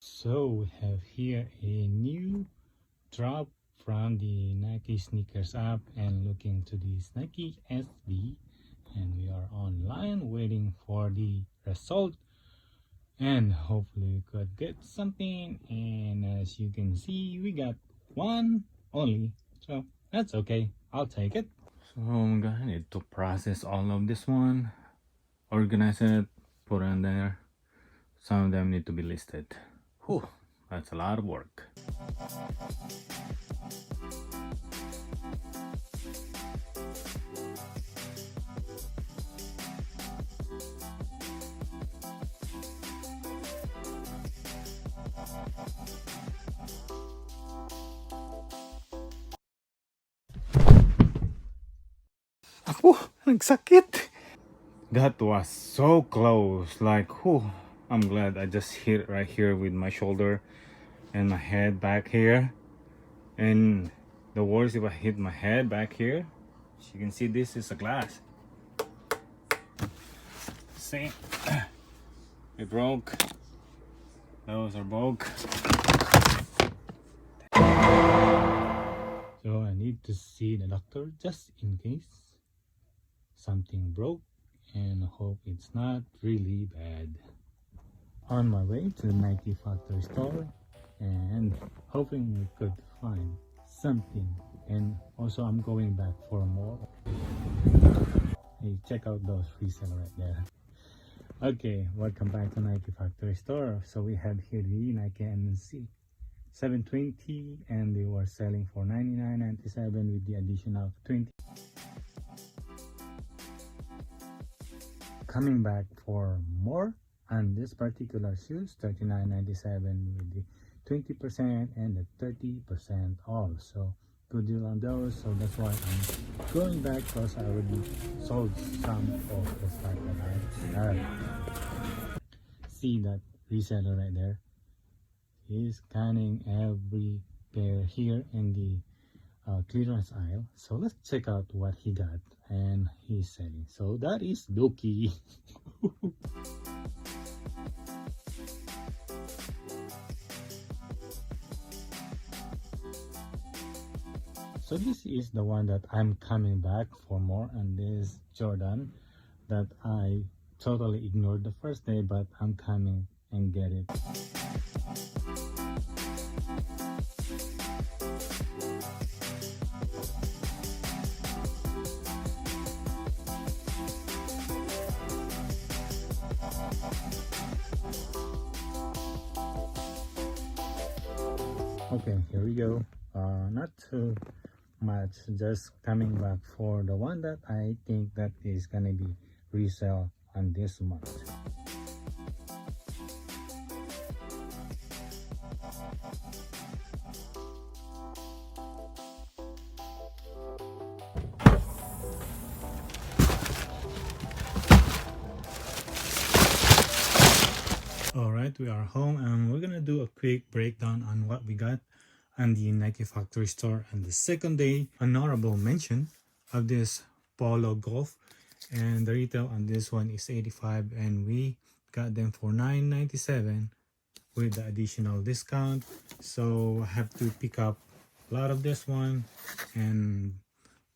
So we have here a new drop from the Nike sneakers app and looking to this Nike SB, and we are online waiting for the result, and hopefully we could get something. And as you can see, we got one only, so that's okay, I'll take it. So I'm gonna need to process all of this one, organize it, put it in there. Some of them need to be listed. Whew, that's a lot of work. Ako, nagsakit. That was so close. Like, whew, I'm glad I just hit right here with my shoulder and my head back here. And the worst if I hit my head back here. As you can see, this is a glass. See, it broke. Those are broke. So I need to see the doctor just in case something broke, and hope it's not really bad. On my way to the Nike factory store and hoping we could find something, and also I'm going back for more. Hey, check out those Reseller right there. Okay, welcome back to Nike factory store. So we have here the Nike NC 720, and they were selling for $99.97 with the addition of 20. Coming back for more on this particular shoes, $39.97 with the 20% and the 30% off. So good deal on those. So that's why I'm going back, because I already sold some of the stock that I have. See that Reseller right there? He's scanning every pair here in the clearance aisle. So let's check out what he got and he's selling. So that is Doki. So this is the one that I'm coming back for more, and this Jordan that I totally ignored the first day, but I'm coming and get it. Okay, here we go. Not too much, just coming back for the one that I think that is gonna be resell on this month. Alright, we are home and we're gonna do a quick breakdown on what we got on the Nike factory store on the second day. Honorable mention of this Polo Golf, and the retail on this one is $85, and we got them for $9.97 with the additional discount. So I have to pick up a lot of this one, and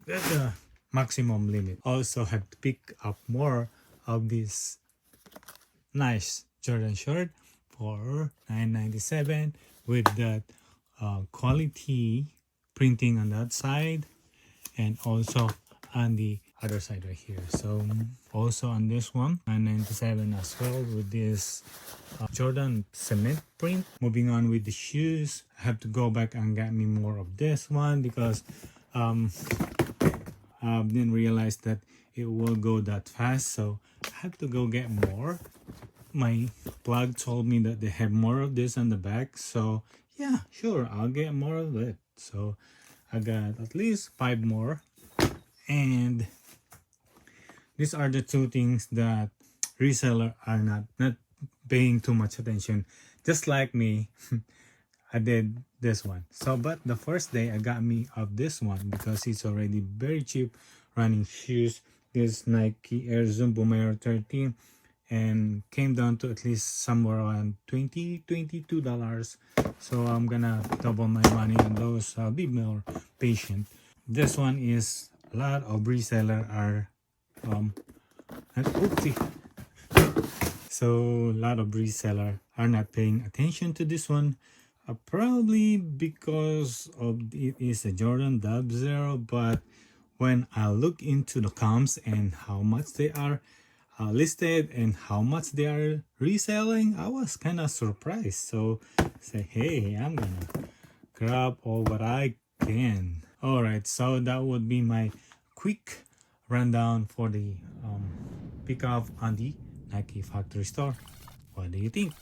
that's the maximum limit. Also have to pick up more of this nice Jordan shirt for $9.97 with that quality printing on that side, and also on the other side right here. So also on this one, $9.97 as well with this Jordan cement print. Moving on with the shoes, I have to go back and get me more of this one, because I didn't realize that it will go that fast, so I have to go get more. My plug told me that they have more of this on the back, so yeah, sure, I'll get more of it. So I got at least 5 more, and these are the two things that reseller are not paying too much attention. Just like me, I did this one. So but the first day I got me of this one because it's already very cheap running shoes. This Nike Air Zoom Boomer 13 and came down to at least somewhere around $22. So I'm gonna double my money on those. I'll be more patient. This one is a lot of reseller are and oopsie. So a lot of reseller are not paying attention to this one. Probably because of it is a Jordan Dub Zero, but when I look into the comps and how much they are listed and how much they are reselling, I was kind of surprised. So say, hey, I'm gonna grab all what I can. All right, so that would be my quick rundown for the pickup on the Nike factory store. What do you think?